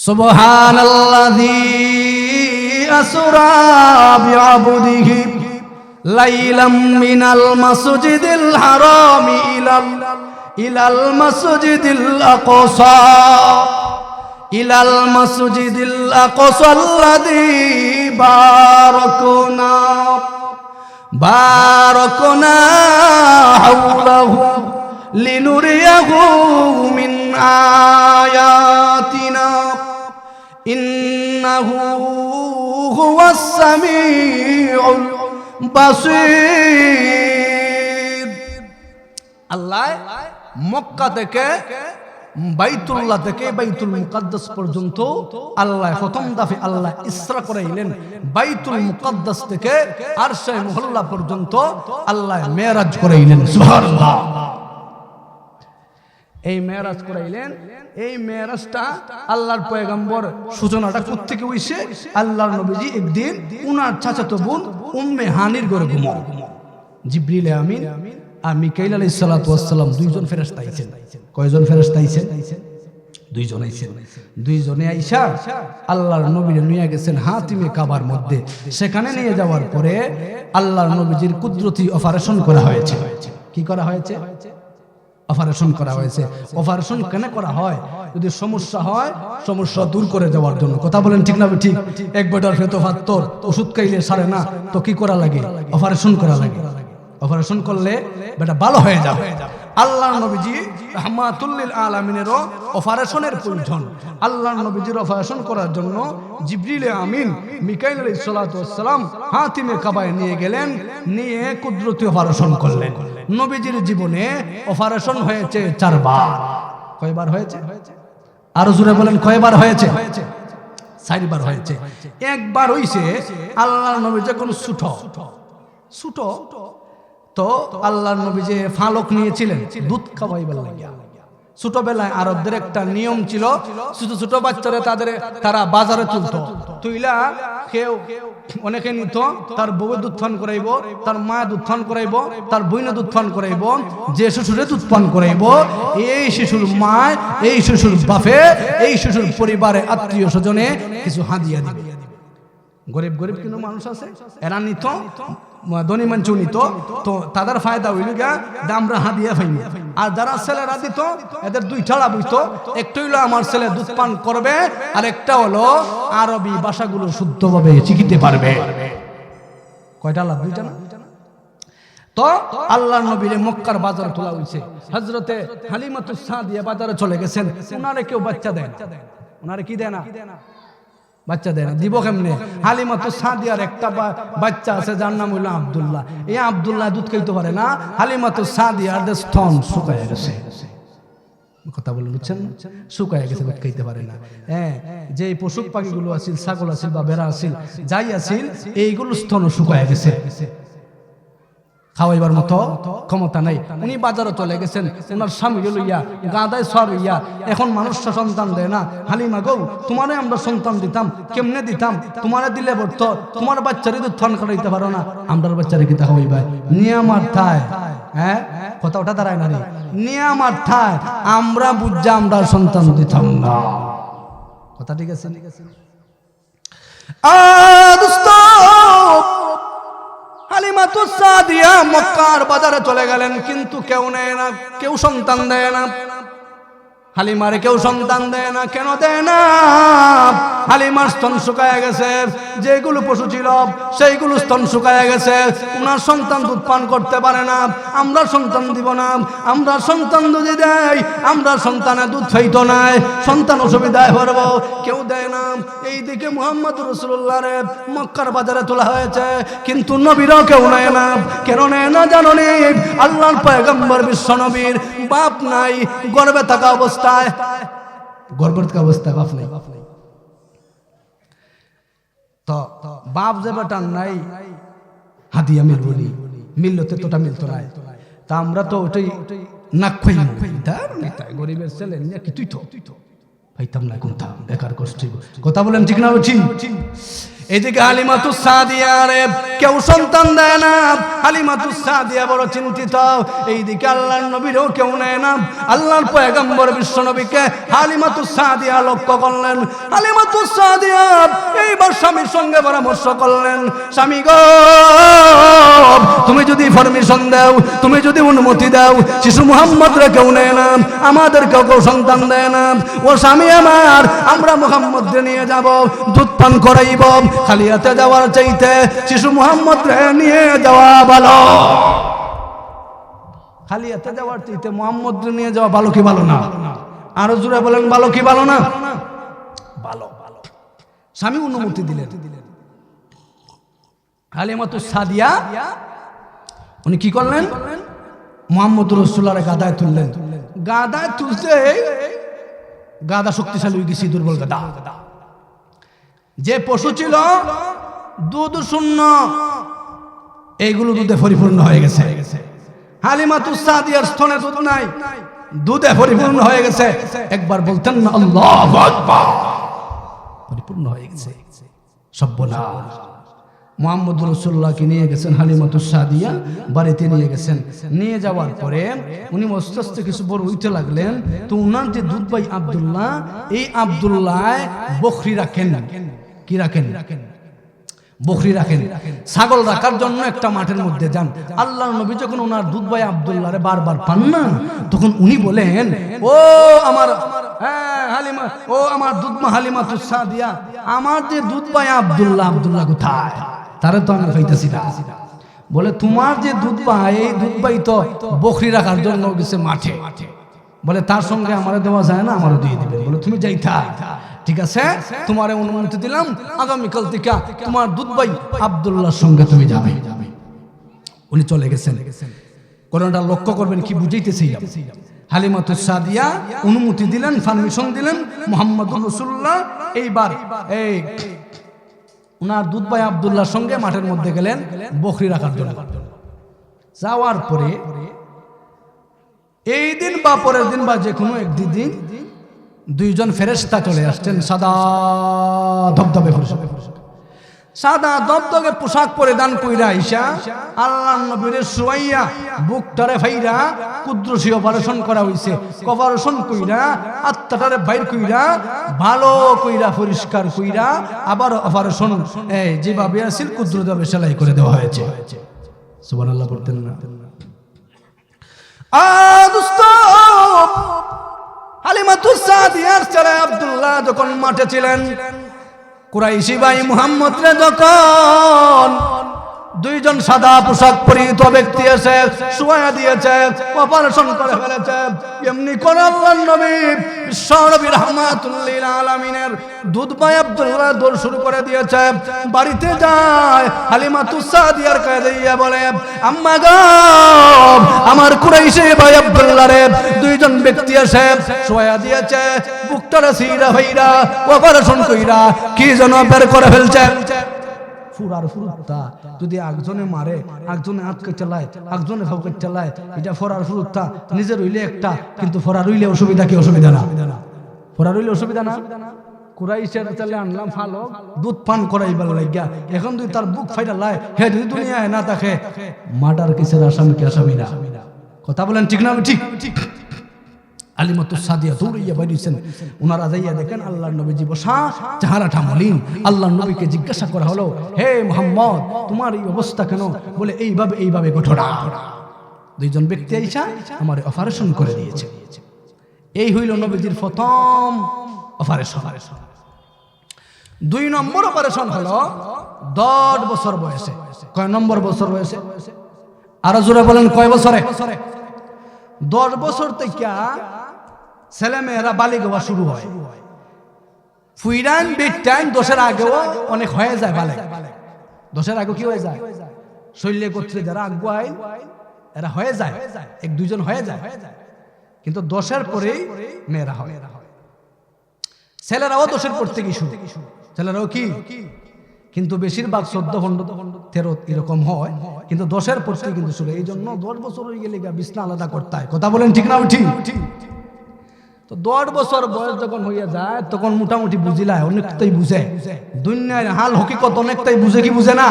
সুবহানাল্লাযী আসরা বিআবদিহি লাইলাম মিনাল মাসজিদিল হারামি ইলাল মাসজিদিল আকসা ইলাল মাসজিদিল আকসা আল্লাযী বারাকনা হাওলাহু লিনুরিয়াহু মিন আয়াতিনা ইন্নাহু হুয়াস সামিউল বাসীর। আল্লাহ মক্কা থেকে বাইতুল্লাহ থেকে বাইতুল মুকাদ্দাস পর্যন্ত আল্লাহ প্রথম দফে আল্লাহ ইসরা করাইলেন। বাইতুল মুকাদ্দাস থেকে আরশে মুহল্লা পর্যন্ত আল্লাহ মেরাজ করাইলেন। সুবহানাল্লাহ। এই মেরাজ করাইলেন। এই মেরাজটা আল্লাহর পয়গম্বর সূচনাটা কোত্থেকে হইছে? আল্লাহর নবীজি একদিন উনার চাচাতো বোন উম্মে হানির ঘরে ঘুমায়। জিবরিল আমিন আর মিকাইল আলাইহিস সালাতু ওয়াস সালাম দুইজন ফেরেশতা আইছেন। কয়জন ফেরেশতা আইছেন? দুইজন আইছেন। দুইজনে আইসা আল্লাহর নবীরে নিয়ে গেছেন হাতিমে কাবার মধ্যে। সেখানে নিয়ে যাওয়ার পরে আল্লাহর নবীজির কুদরতি অপারেশন করা হয়েছে। কি করা হয়েছে? অপারেশন করা হয়েছে। অপারেশন কেন করা হয়? যদি সমস্যা হয়, সমস্যা দূর করে দেওয়ার জন্য। কথা বলেন ঠিক না? ঠিক। এক বেটার ফেতো ফাত্তর ওষুধ খাইলে সারে না, তো কি করা লাগে? অপারেশন করা লাগে। অপারেশন করলে বেটা ভালো হয়ে যাবে। আল্লাহর নবীজি রাহমাতুল লিল আলামিনেরও অপারেশনের প্রয়োজন। আল্লাহর নবীজির অপারেশন করার জন্য জিবরিল আমিন মিকাইল আলাইহিস সালাতু ওয়াস সালাম হাতিমে কাবায় নিয়ে গেলেন। নিয়ে কুদরতি অপারেশন করলেন। নবীজির জীবনে অপারেশন হয়েছে 4 বার। কয়বার হয়েছে? আরো জোরে বলেন, কয়বার হয়েছে? 4 বার হয়েছে। একবার হইছে আল্লাহর নবী যখন ছোট তো আল্লাহর নবী যে ফালক নিয়েছিলেন দুধ খাওয়াইবার লাগিয়া। ছোটবেলায় আরবদের একটা নিয়ম ছিল, ছোট ছোট বাচ্চারা তারা বাজারে তুলতো। তুইলা কেউ অনেকে নিত, তার বউ দুধ পান করাইব, তার মা দুধ পান করাইব, তার বইনে দুধ পান করাইব। যে শিশুরে দুধ পান করাইব এই শিশুর মা, এই শিশুর বাপে, এই শিশুর পরিবারে আত্মীয় স্বজনে কিছু হাদিয়া দিবে। গরিব গরিব কিন্তু মানুষ আছে, এরা নিত, ধনী মানুষ নিত, তো তাদের ফায়দা হইল গা আমরা হাদিয়া পাইনি। আর যারা ছেলেরা দিত এদের 2টা লাভ হইতো। একটা হইলো আমার ছেলে দুধ পান করবে, আর একটা হলো আরবি ভাষাগুলো শুদ্ধভাবে শিখিতে পারবে। কয়টা লাভ? 2টা না? তো আল্লাহর নবীরে মক্কার বাজারে তোলা হইছে। হযরতে হালিমাতুস সাদিয়া বাজারে চলে গেছেন। উনারে কেউ বাচ্চা দেয় না। উনারে কি দেয় না? বাচ্চা দেয় না। দিব কেমনে? হালিমাতুস সাদিয়ার একটা বাচ্চা আছে যার নাম হইল আব্দুল্লাহ। এই আব্দুল্লাহ দুধ খাইতে পারে না। হালিমাতুস সাদিয়ার স্তন শুকায় গেছে। কথা বলে বুঝছেন? শুকায় গেছে, দুধ খাইতে পারে না। হ্যাঁ, যে পশু পাখিগুলো আছিল, ছাগল আছিল বা বেড়া আছিল, যাই আছিল, এইগুলো স্তন শুকায় গেছে। খাওয়াইবার মতো ক্ষমতা নাই। উনি বাজারে চলে গেছেন ওনার স্বামী লইয়া, গাদায় সব ইয়া। এখন মানুষটা সন্তান দেয় না। হালিমা গো, তোমারে আমরা সন্তান দিতাম, কেমনে দিতাম? তোমারে দিলে বলতো তোমার বাচ্চারে দুধ পান করাইতে পারো না, আমরার বাচ্চারে কি তা হইবা? নিয়ামার ঠায়, হ্যাঁ কথা ওটা দাঁড়ায় না রে, নিয়ামার ঠায় আমরা বুঝা আমরা সন্তান দিতাম না। কথা ঠিক আছে? হালিমাতুস সাদিয়া মক্কার বাজারে চলে গেলেন, কিন্তু কেউ নেয় না, কেউ সন্তান দেয় না। হালিমারে কেউ সন্তান দেয় না। কেন দেয় না? হালিমার স্তন শুকায় গেছে। যেগুলো পশু ছিল সেইগুলো স্তন শুকায় গেছে। উনার সন্তান দুধ পান করতে পারে না। আমরা সন্তান দিব না। আমরা সন্তান যদি দেয়, আমরা সন্তানে দুধ খাইতো নাই, সন্তান অসুবিধায় পড়ব, কেউ দেয় না। এইদিকে মুহাম্মদ রাসূলুল্লাহ রে মক্কার বাজারে তোলা হয়েছে, কিন্তু নবীরও কেউ নেয় না। কেন নেয় না জানো নি? আল্লাহর পয়গম্বর বিশ্ব নবীর বাপ নাই, গর্ভে থাকা অবস্থায়, গর্ভে থাকা অবস্থায় বাপ নাই। তো বাপ যে বেটার নাই, হাদিয়া মিলবনি, মিলতে তোটা মিলতো না। তা আমরা তো ওটাই নাক খাই, গরিবের ছেলে নিয়ে কি তুই তো পাইতাম না, কোনটা বেকার কষ্ট। কথা বলেন ঠিক না? ঠিক। এদিকে হালিমাতুস সাদিয়া রে কেউ সন্তান দেয় না, হালিমাতুস সাদিয়া বড় চিন্তিত। এইদিকে আল্লাহর নবীরও কেউ নেয় না। আল্লাহর পয়গম্বর বিশ্ব নবীকে হালিমাতুস সাদিয়া লক্ষ্য করলেন। হালিমাতুস সাদিয়া এইবার স্বামীর সঙ্গে পরামর্শ করলেন, স্বামী গো, তুমি যদি পারমিশন দাও, তুমি যদি অনুমতি দাও, শিশু মুহাম্মদ রে কেউ নেয় না, আমাদের কেউ সন্তান দেয় না। ও স্বামী আমার, আমরা মুহাম্মদ রে নিয়ে যাব, দুধ পান করাইব। খালি হাতে যাওয়ার চাইতে শিশু মুহাম্মদ রে নিয়ে যাওয়া ভালো। খালি হাতে যাওয়ার চাইতে মুহাম্মদ রে নিয়ে যাওয়া ভালো কি ভালো না? আরো জোরে বলেন, ভালো কি ভালো না? ভালো। স্বামী অনুমতি দিলেন। হালিমাতুস সাদিয়া উনি কি করলেন? মুহাম্মদ রাসূলুল্লাহর গাদায় তুললেন। গাদায় তুলতে গাদা শক্তিশালী হয়ে গেছে, দুর্বল গাদা। যে পশু ছিল দুধ শূন্য, এইগুলো দুধে পরিপূর্ণ হয়ে গেছে। হালিমাতুস সাদিয়ার স্তনে দুধ নাই, দুধে পরিপূর্ণ হয়ে গেছে। একবার বলতেন না আল্লাহু আকবার, পরিপূর্ণ হয়ে গেছে। সর্বনাশ। মুহাম্মদ রাসূলুল্লাহকে নিয়ে গেছেন হালিমাতুস সাদিয়া, বাড়িতে নিয়ে গেছেন। নিয়ে যাওয়ার পরে উনি আস্তে আস্তে কিছু বড় হইতে লাগলেন। তো উনার যে দুধ ভাই আব্দুল্লাহ, এই আব্দুল্লাহ বকরি রাখেন। কি রাখেন? বকরি রাখেন। ছাগল রাখার জন্য একটা মাঠের মধ্যে যান। আল্লাহর নবী যখন ওনার দুধ ভাই আব্দুল্লাহরে বারবার পান না, তখন উনি বলেন, ও আমার হালিমা, ও আমার দুধ মা হালিমাতুস সাদিয়া, আমার যে দুধ ভাই আব্দুল্লাহ, আব্দুল্লাহ কোথায়? তারে তো আমি পাইতেছি না। বলে তোমার যে দুধ ভাই, এই দুধ ভাই তো বকরি রাখার জন্য গেছে মাঠে। বলে তার সঙ্গে আমারে দেওয়া যায় না, আমারও দিয়ে দিবেন। বলে তুমি যাইতা, ঠিক আছে, তোমার অনুমতি দিলাম, আগামীকাল থেকে তোমার দুধ ভাই আব্দুল্লাহর সঙ্গে তুমি যাবে। উনি চলে গেছেন। কোরআনটা লক্ষ্য করবেন কি বুঝাইতেছি। হালিমাতুস সাদিয়া অনুমতি দিলেন, পারমিশন দিলেন। মুহাম্মদুর রাসূলুল্লাহ এইবার এই উনার দুধ ভাই আব্দুল্লাহর সঙ্গে মাঠের মধ্যে গেলেন বকরি রাখার জন্য। যাওয়ার পরে এই দিন বা পরের দিন বা যে কোনো একদিন দুইজন ফেরেশতা চলে আসছেন, সাদা ধবধবে সাদা দবদবে পোশাক পরিধান কইরা আইসা আল্লাহর নবীর শুয়াইয়া বুকটারে ফাইরা কুদ্রুসি অপারেশন করা হইছে। অপারেশন কইরা আত্মাটারে বাইর কইরা ভালো কইরা পরিষ্কার কইরা আবার অপারেশন যেভাবে আছিল কুদ্রুভাবে সেলাই করে দেওয়া হয়েছে। সুবহানাল্লাহ বলতেন না? দোস্ত, হালিমাতুস সাদিয়ার ছেলে আব্দুল্লাহ যখন মাঠে ছিলেন, কুরাইশি ভাই মুহাম্মদ রে যখন দুইজন সাদা পোশাক পরিহিত ব্যক্তি এসে শুয়া দিয়েছে, অপারেশন করে ফেলেছে, এমনি করে আল্লাহর নবী বিশ্ব নবী রাহমাতুল লিল আলামিনের দুধ ভাই আব্দুল্লাহ দৌড় শুরু করে দিয়েছে। বাড়িতে যায় হালিমাতুস সাদিয়ার কাছে দিয়া বলে, আম্মা গো, আমার কুরাইশি ভাই আব্দুল্লাহ রে দুইজন ব্যক্তি এসে শুয়া দিয়েছে, বুকটারে সিরা হইরা অপারেশন কইরা কি যেন বের করে ফেলছে। ফুরার ফুরুত্তা যদি একজনে মারে, একজনে আটকে চালায়, একজনে ভাবকে চালায়, এটা ফরার ফুরুত্তা নিজের হইলে একটা, কিন্তু ফরার হইলে অসুবিধা কি? অসুবিধা না। ফরার হইলে অসুবিধা না। কুরাইশের ছেলে আনলাম ভালো দুধ পান করাইবার লাগিয়া, এখন তুই তার বুক ফাইটা লাই, হে যদি দুনিয়ায় না থাকে মার্ডার কেসের আসামি কি আসামি না? কথা বলেন ঠিক না? ঠিক ঠিক। হালিমাতুস সাদিয়া দৌড়াইয়া বাইরেছেন। ওনারা যাইয়া দেখেন আল্লাহর নবীজি বসা, চেহারাটা মলিন। আল্লাহর নবীকে জিজ্ঞাসা করা হলো, হে মুহাম্মদ, তোমার এই অবস্থা কেন? বলে এইভাবে ঘটনা। দুইজন ব্যক্তি আইসা আমার অপারেশন করে দিয়েছে। এই হইল নবীজির প্রথম অপারেশন। 2 নম্বর অপারেশন হলো 10 বছর বয়সে। কয় নম্বর বছর বয়সে? আরো জোরে বলেন, কয় বছরে? 10 বছর থেকে ছেলে মেয়েরা বালিগ হওয়া শুরু হয়। ফুইরান বিটাইন 10-এর আগেও অনেক হয়ে যায় বালিগ। 10-এর আগে কি হয়ে যায়? শৈল্য গোত্রে যারা আগুয়ায় এরা হয়ে যায়, 1-2 হয়ে যায়, কিন্তু 10-এর পরেই মেয়েরা হয়। ছেলেরাও 10-এর পর থেকে শুরু, ছেলেরাও কি, কিন্তু বেশিরভাগ 14-15-13 এরকম হয়, কিন্তু 10-এর পর থেকে কিন্তু শুরু। এই জন্য 10 বছর হয়ে গেলে বিছনা আলাদা করতে হয়। কথা বলেন ঠিক না? ঠিক। তো 10 বছর বয়স যখন হইয়া যায় তখন মোটামুটি বুঝিলায়, অনেকটাই বুঝে, দুনিয়ার হাল হকিকত অনেকটাই বুঝে, কি বুঝে না?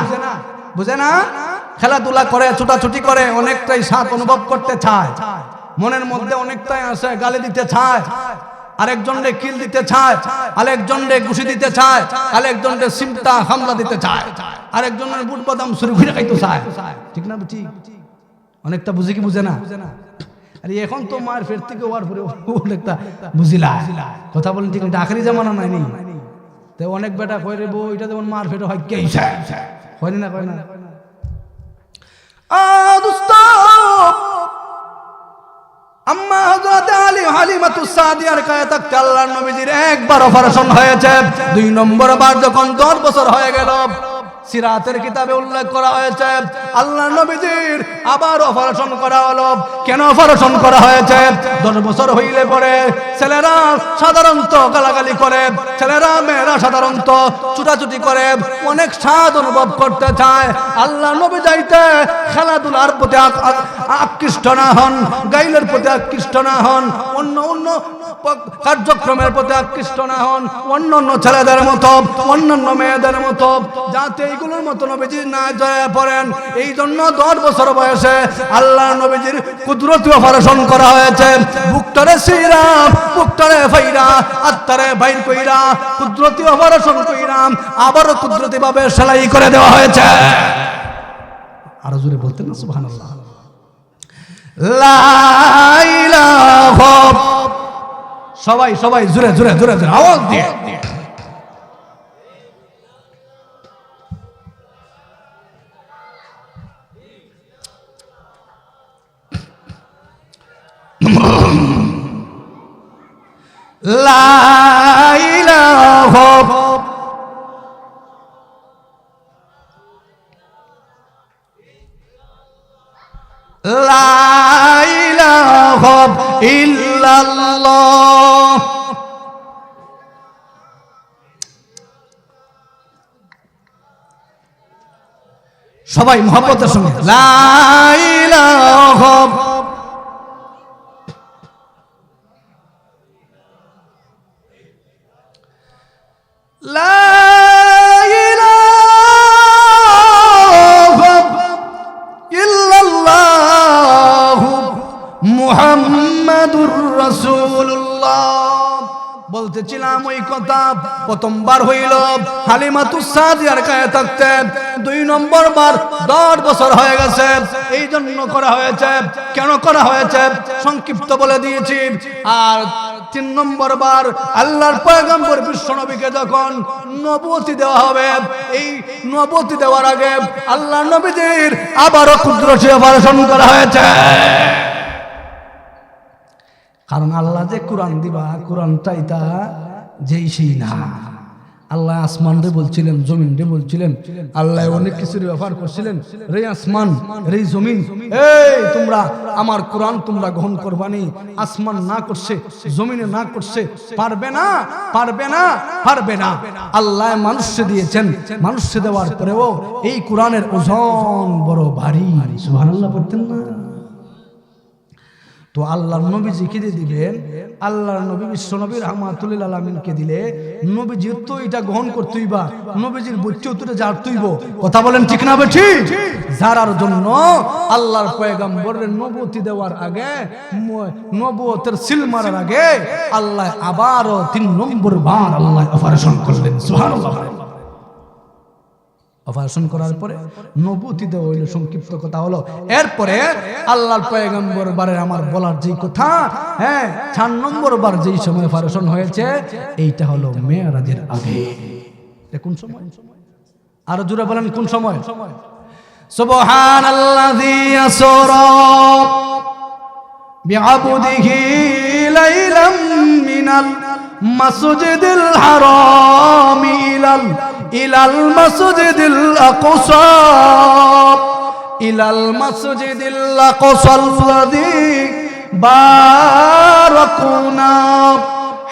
বুঝে না? খেলাধুলা করে, ছোটাছুটি করে, অনেকটাই স্বাদ অনুভব করতে চায়, মনের মধ্যে অনেকটাই আসে, গালি দিতে চায়, আরেকজনকে কিল দিতে চায়, আরেকজনকে ঘুষি দিতে চায়, আরেকজনকে সিমটা হামলা দিতে চায়, আরেকজনের বুট বাদাম শুরু করে খাইতে চায়, ঠিক না? ঠিক, অনেকটা বুঝে, কি বুঝে না? আরে এখন তো মার ফের থেকে হওয়ার পরে অনেকটা বুঝিলা, কথা বলেন ঠিক না? আখেরি জামানা নাইনি, তো অনেক বেটা কয় রে বউ এটা যেমন মার ফের হয়, কে হয়নি না, কয় না? দোস্ত, আম্মা হযরত আলী হালিমাতুস সাদিয়ার কাছে থাকতে আল্লাহর নবীজির একবার অপারেশন হয়েছে। 2 নম্বর বার যখন 10 বছর হয়ে গেল, সিরাতের কিতাবে উল্লেখ করা হয়েছে আল্লাহর নবীজির আবার অপারেশন করা হলো। কেন অপারেশন করা হয়েছে? 10 বছর হইলে পরে ছেলেরা সাধারণত গালাগালি করে, ছেলেরা মেয়েরা সাধারণত ছুটাছুটি করে, অনেক স্বাদ অনুভব করতে চায়। আল্লাহ নবী যাইতে খেলাধুলার প্রতি আকৃষ্ট না হন, গাইলের প্রতি আকৃষ্ট না হন, অন্য অন্য কার্যক্রমের প্রতি আকৃষ্ট না হন, অন্যান্য ছেলেদের মতো, অন্যান্য মেয়েদের মতো, যাতে এইগুলোর মতো নবীজি না জয়া পড়েন। এই জন্য 10 বছর বয়সে আল্লাহ নবীজির কুদরতি অপারেশন করা হয়েছে। বুকটারে সিরাম, বুকটারে ফাইরা, আত্মারে বাইর কইরা কুদরতি অপারেশন কইরাম, আবারও কুদরতি ভাবে সেলাই করে দেওয়া হয়েছে। আরো জোরে বলতেন না সুবহানাল্লাহ। লা ইলাহা, সবাই সবাই জোরে জোরে জোরে জোরে আওয়াজ দিয়ে। লা ইলাহা, লা ইলাহা ইল্লাল্লাহ। সবাই মহব্বতের সঙ্গে লা ইলাহা, লা ইলাহা ইল্লাল্লাহ মুহাম্মাদুর রাসূলুল্লাহ। বলতেছিলাম ওই কথা, প্রথমবার হইল হালিমাতুস সাদিয়ার কাছে থাকতে, 2 নম্বর বার 10 বছর হয়ে গেছে। এই জন্য করা হয়েছে। কেন করা হয়েছে সংক্ষিপ্ত বলে দিয়েছি। আর 3 নম্বর বার আল্লাহর পয়গম্বর বিশ্বনবীকে যখন নবুয়তি দেওয়া হবে, এই নবুয়তি দেওয়ার আগে আল্লাহ নবীজির আবারও কুদরতি অপারেশন করা হয়েছে। কারণ আল্লাহ যে কোরআন দিবা, কোরআনটাই তা যেই সেই না। আল্লাহ আসমান রে বলছিলেন, জমিন রে বলছিলেন, আল্লাহ অনেক কিছুর ব্যবহার করছিলেন। রে আসমান, রে জমিন, এই তোমরা আমার কোরআন তোমরা গ্রহণ করবানি। আসমান না করছে, জমিনে না করছে, পারবে না, পারবে না, পারবে না। আল্লাহ মানুষে দিয়েছেন, মানুষে দেওয়ার পরেও এই কোরআনের ওজন বড় ভারী। সুবহানাল্লাহ বলতেন না? তো আল্লাহর নবীজিকে দিবেন, আল্লাহর নবী বিশ্বনবী রাহমাতুল আলামিনকে দিলে নবীজির তো এটা গ্রহণ করতেই বা নবীজির বইতে উত্তরে জারতেইব। কথা বলেন ঠিক না বেঠি? যারার জন্য আল্লাহর পয়গম্বরের নবুয়তি দেওয়ার আগে, নবুয়তের সিল মারার আগে আল্লাহ আবারও 3 নম্বর বার আল্লাহ অপারেশন করলেন। সুবহানাল্লাহ। অপারেশন করার পরে নবুয়তি দেওয়া হইল। সংক্ষিপ্ত কথা হলো, এরপরে আল্লাহর পয়গম্বর বারের আমার বলার যেই কথা, 4 নম্বর বার যেই সময় অপারেশন হয়েছে, এইটা হলো মেরাজের আগে। কোন সময়? আরো জোরে বলেন কোন সময়? সুবহানাল্লাযী আসরা বিআবদিহি লাইলাম মিনাল মাসজিদিল হারাম ইলাল মাসজিদিল আকসা, ইলাল মাসজিদিল আকসাল্লাযী বারাকনা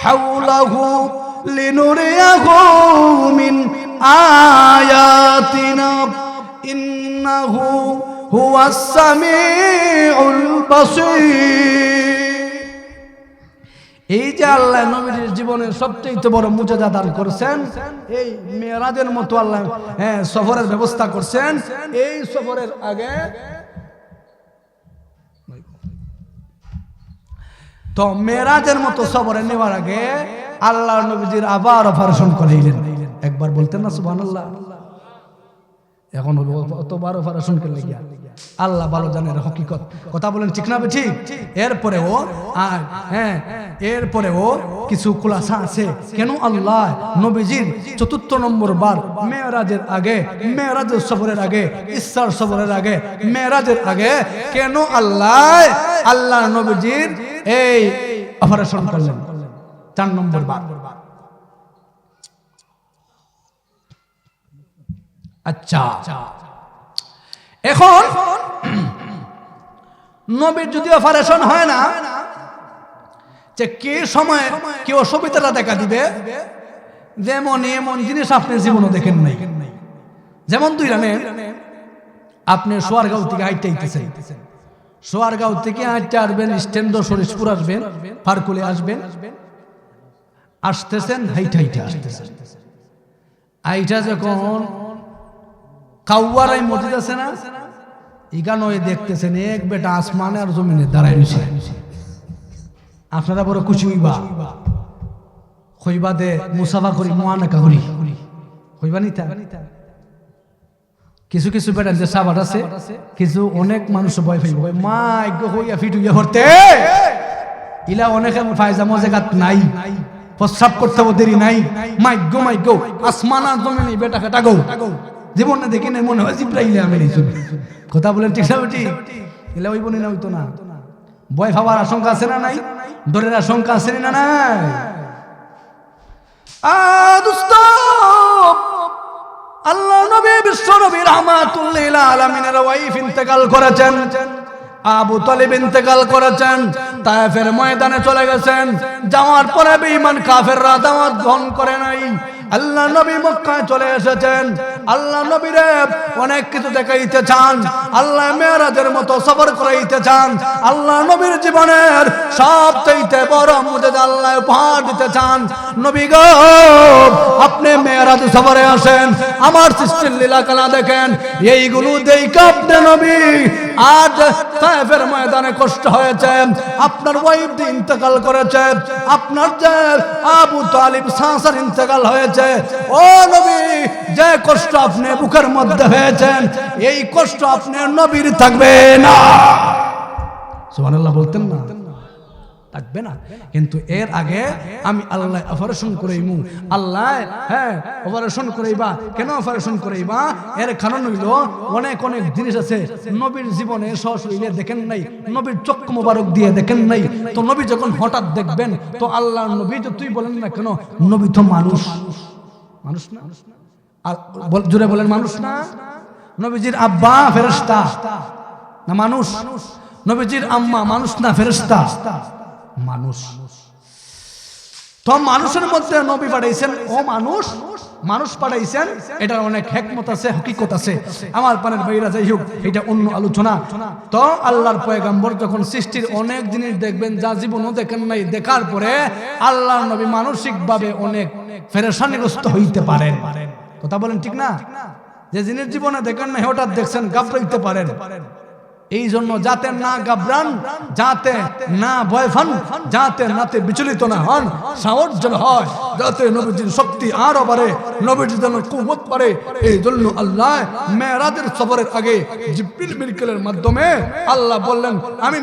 হাওলাহু লিনুরিয়াহু মিন আয়াতিনা ইন্নাহু হুয়াস সামিউল বাসীর। এই যে আল্লাহ নবীর জীবনের সবচেয়ে বড় মুজিজা দান করেছেন, এই মেরাজের মতো আল্লাহ সফরের ব্যবস্থা করছেন। এই সফরের আগে তো মেরাজের মতো সফরে নেওয়ার আগে আল্লাহ নবীজির আবার অপারেশন করাইলেন। একবার বলতেন না সুবহানাল্লাহ? এখন অতবার অপারেশন করলে গিয়া আল্লাহ ভালো জানেন হকিকত। কথা বলেন ঠিক না ঠিক? এরপরেও কিছু খুলাসা আছে কেন আল্লাহ নবীজির ৪র্থ নম্বর বার মেরাজের আগে, মেরাজের সফরের আগে, ইসরার সফরের আগে, মেরাজের আগে কেন আল্লাহ নবীজির এই অপারেশন করলেন ৪ নম্বর বার। আচ্ছা, এখন নবীর যদি অপারেশন হয় না, যে কি সময় কি অসুবিধাটা দেখা দিবে, যেমন এমন জিনিস আপনি জীবনে দেখেন নাই। যেমন তুই জানেন আপনি সোয়ারগাঁও থেকে হাইটে আইতেছেন, সোয়ারগাঁও থেকে হাইটে আসবেন, স্ট্যান্ড শরীশপুর আসবেন, ফারকুলে আসবেন, আসতেছেন হাইটে হাইটে আসতেছেন। আইটা যখন কাউয়ারাই মসজিদ আছে না, এখানে দেখতেছেন এক বেটা আসমানে আর জমিনে দাঁড়ায় রয়েছে। আপনারা বড় খুশি হইবা দে মুসাফা করি মুআনাকা করি হইবা নিতা। কিছু কিছু বেটা যে সাবাট আছে, কিছু অনেক মানুষ ভয় পাইব, মা এক হইয়া ফিট হইয়া করতে ইলা অনেকে ফায়জামো জায়গাত নাই, প্রস্রাব করতে দেরি নাই, মাইগ্য আসমান আর জমিনে বেটা কাটা গো জীবনে দেখি না, মনে হয় জিব্রাইল আমিন। কথা বলেন ঠিক না ঠিক? এলে ওই বনি না হইতো না। ভয় পাওয়ার আশঙ্কা আছে না নাই? ডরের আশঙ্কা আছে না নাই? দোস্ত, আল্লাহ নবী বিশ্ব নবী রাহমাতুল লিল আলামিনের ওয়াইফ ইন্তেকাল করেছেন, আবু তালিব ইন্তেকাল করেছেন, তায়েফের ময়দানে চলে গেছেন। যাওয়ার পরে বেঈমান কাফেররা দাওয়াত গ্রহণ করে নাই। আল্লাহ নবী মক্কায় চলে এসেছেন। আল্লাহ নবীরে অনেক কিছু দেখাইতে চান, আল্লাহ মেরাজের মতো সফর করাইতে চান, আল্লাহ নবীর জীবনের সবচেয়ে বড় মুজিজা আল্লাহ উপহার দিতে চান। নবী গো, আপনি মেরাজ সফরে আসেন, আমার সৃষ্টির লীলা খেলা দেখেন। এইগুলো দেখে আপনি নবী আজ তায়েফের ময়দানে কষ্ট হয়েছে, আপনার ওয়াইফ ইন্তেকাল করেছে, আপনার যে আবু তালিব সাসার ইন্তেকাল হয়েছে, ও নবী যে কষ্ট আপনি বুকের মধ্যে হয়েছেন, এই কষ্ট আপনার নবীর থাকবে না। সুবহানাল্লাহ বলতেন না? থাকবে না। কিন্তু এর আগে আমি আল্লাহ অপারেশন করাইমু। আল্লাহ অপারেশন করাইবা। কেন অপারেশন করাইবা? এর কারণ হইল অনেক অনেক জিনিস আছে নবীর জীবনে সরাসরি দেখেন নাই, নবীর চক্ষু মোবারক দিয়ে দেখেন নাই। তো নবী যখন হঠাৎ দেখবেন, তো আল্লাহ নবী তো তুই বলেন না কেন, নবী তো মানুষ, মানুষ না? জোরে বলেন মানুষ না? নবীজির আব্বা ফেরেশতা না মানুষ? নবীজির আম্মা মানুষ না ফেরেশতা? মানুষ। তো মানুষের মধ্যে নবী পাঠাইছেন, ও মানুষ, মানুষ পাঠাইছেন, এটার অনেক হিকমত আছে, হকিকত আছে। আমার পানের বাইরা যাই হোক, এটা অন্য আলোচনা। তো আল্লাহর পয়গম্বর যখন সৃষ্টির অনেক জিনিস দেখবেন যা জীবনও দেখেন নাই, দেখার পরে আল্লাহর নবী মানসিকভাবে অনেক পেরেশানিগ্রস্ত হইতে পারেন। কথা বলেন ঠিক না? যে জিনিস জীবনে দেখেন না, হঠাৎ দেখছেন, ঘাবড়াইতে পারেন। এই জন্য যাতে না ঘাবড়ান, যাতে না ভয় পান, যাতে নাতে বিচলিত না হন, সাহস হয়, যাতে নবীজির শক্তি আরো বাড়ে, নবীজির যেন কুওয়াত বাড়ে। এই জন্য আল্লাহ মেরাজের সফরের আগে জিবরিল মিকাইলের মাধ্যমে আল্লাহ বললেন, আমি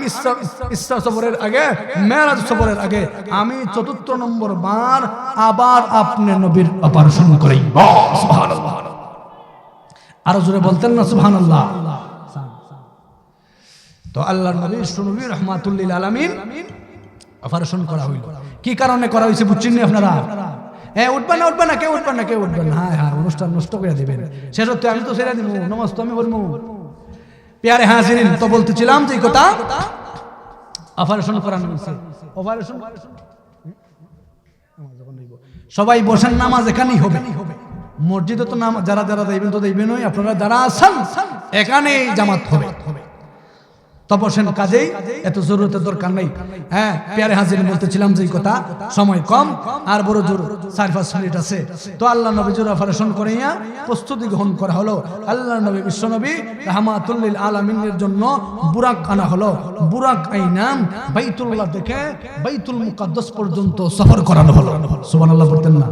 ইসরা সফরের আগে, মেরাজ সফরের আগে আমি ৪র্থ নম্বর বার আবার আপনি নবীর অপারেশন করাইব। সুবহানাল্লাহ। আরো জোরে বলতেন না সুবহানাল্লাহ? তো আল্লাহর নবী নবী রাহমাতুল লিল আলামিন অপারেশন করা হইল। কি কারণে করা হয়েছে বুঝছেন না আপনারা? উঠবেন না, উঠবেন না, কেউ উঠবেন না, কেউ উঠবেন না। হ্যাঁ, অনুষ্ঠান নষ্ট করে দিবেন। শেষ হতে আমি তো ছেড়ে দিব, নমাজ তো আমি বলবো। প্যারে হাজিরিন, তো বলতেছিলাম যে কথা অপারেশন করানো হয়েছে। অপারেশন সবাই বসেন, নামাজ এখানেই হবে। মসজিদে তো নামাজ যারা যারা যাইবেন তো যাইবেনই, আপনারা যারা আছেন এখানেই জামাত হবে। তপসেন কাজেই এত জরুরতের দরকার নেই। হ্যাঁ, প্যারে হাজির বলতেছিলাম যে কথা, সময় কম আর বড় জোর 4-5 মিনিট আছে। তো আল্লাহ নবী জোর অপারেশন করাইয়া প্রস্তুতি গ্রহণ করা হলো। আল্লাহ নবী বিশ্ব নবী রাহমাতুল লিল আলামিনের জন্য বুরাক আনা হলো। বুরাক আইনাম বাইতুল্লাহ থেকে বাইতুল মুকাদ্দাস পর্যন্ত সফর করানো হলো। সুবহানাল্লাহ বলতেন না?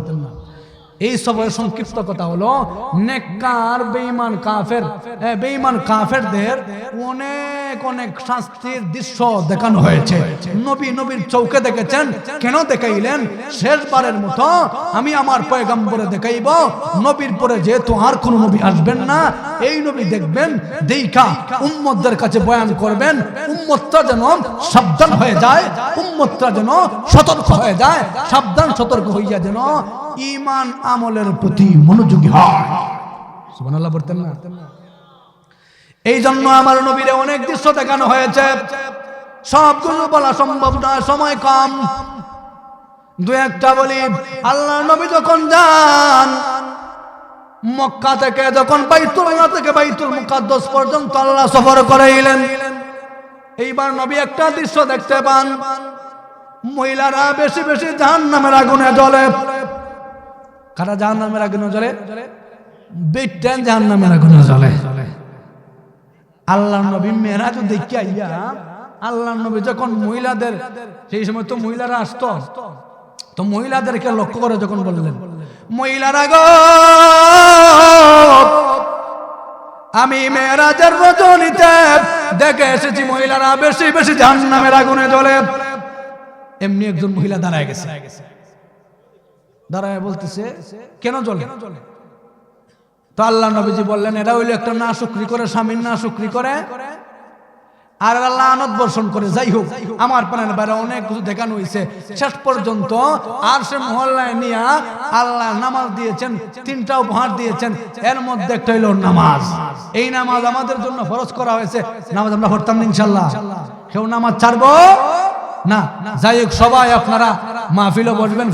এই সফরের সংক্ষিপ্ত কথা হলো, নেককার বেঈমান কাফেরদের অনেক অনেক শাস্তির দৃশ্য দেখানো হয়েছে। নবীর চৌকে দেখেছেন। কেন দেখাইলেন? শেষবারের মতো আমি আমার পয়গম্বরে দেখাইব, নবীর পরে যেহেতু আর কোন নবী আসবেন না, এই নবী দেখবেন, দেখা উম্মতদের কাছে বয়ান করবেন, উম্মতরা যেন সাবধান হয়ে যায়, উম্মতরা যেন সতর্ক হয়ে যায়, সাবধান সতর্ক হইয়া যেন ঈমান আমলের প্রতি মনোযোগী হয়। সুবহানাল্লাহ বলতেন না? এই জন্য আমার নবীরে অনেক দৃশ্য দেখানো হয়েছে, সবগুলো বলা সম্ভব না, সময় কম। দু একটা বলি। আল্লাহ নবী যখন যান মক্কা থেকে, যখন বাইতুল্লাহ থেকে বাইতুল মুকাদ্দাস পর্যন্ত আল্লাহ সফর করাইলেন, এইবার নবী একটা দৃশ্য দেখতে পান, মহিলারা বেশি বেশি জাহান্নামের আগুনে জ্বলে। কারা জাহান্নামের আগুনে জ্বলে? বেটান জাহান্নামের আগুনে জ্বলে। আল্লাহ নবী মেরাজ দেখিয়া আইয়া, আল্লাহ নবী যখন মহিলাদের, সেই সময় তো মহিলারা আসতো, তো মহিলাদেরকে লক্ষ্য করে যখন বললেন, মহিলারা গো, আমি মেরাজের রজনীতে দেখে এসেছি মহিলারা বেশি বেশি জাহান্নামের আগুনে জ্বলে। এমনি একজন মহিলা দাঁড়ায় গেছে, দাঁড়ায় বলতেছে, কেন জ্বলে? তো আল্লাহ নবীজি বললেন, এরা হইলো একটা না শুকরি করে, স্বামীর না শুকরি করে আর আল্লাহ লানত বর্ষণ করে। যাই হোক, আমার প্রাণের বাইরে অনেক কিছু দেখানো হয়েছে। শেষ পর্যন্ত আর সে মহল্লায় নিয়ে আল্লাহ নামাজ দিয়েছেন, 3টা উপহার দিয়েছেন। এর মধ্যে একটা হইল নামাজ। এই নামাজ আমাদের জন্য ফরজ করা হয়েছে। নামাজ আমরা পড়তাম না ইনশাআল্লাহ, কেউ নামাজ ছাড়বো না। যাই হোক, সবাই আপনারা মাহফিলও বসবেন,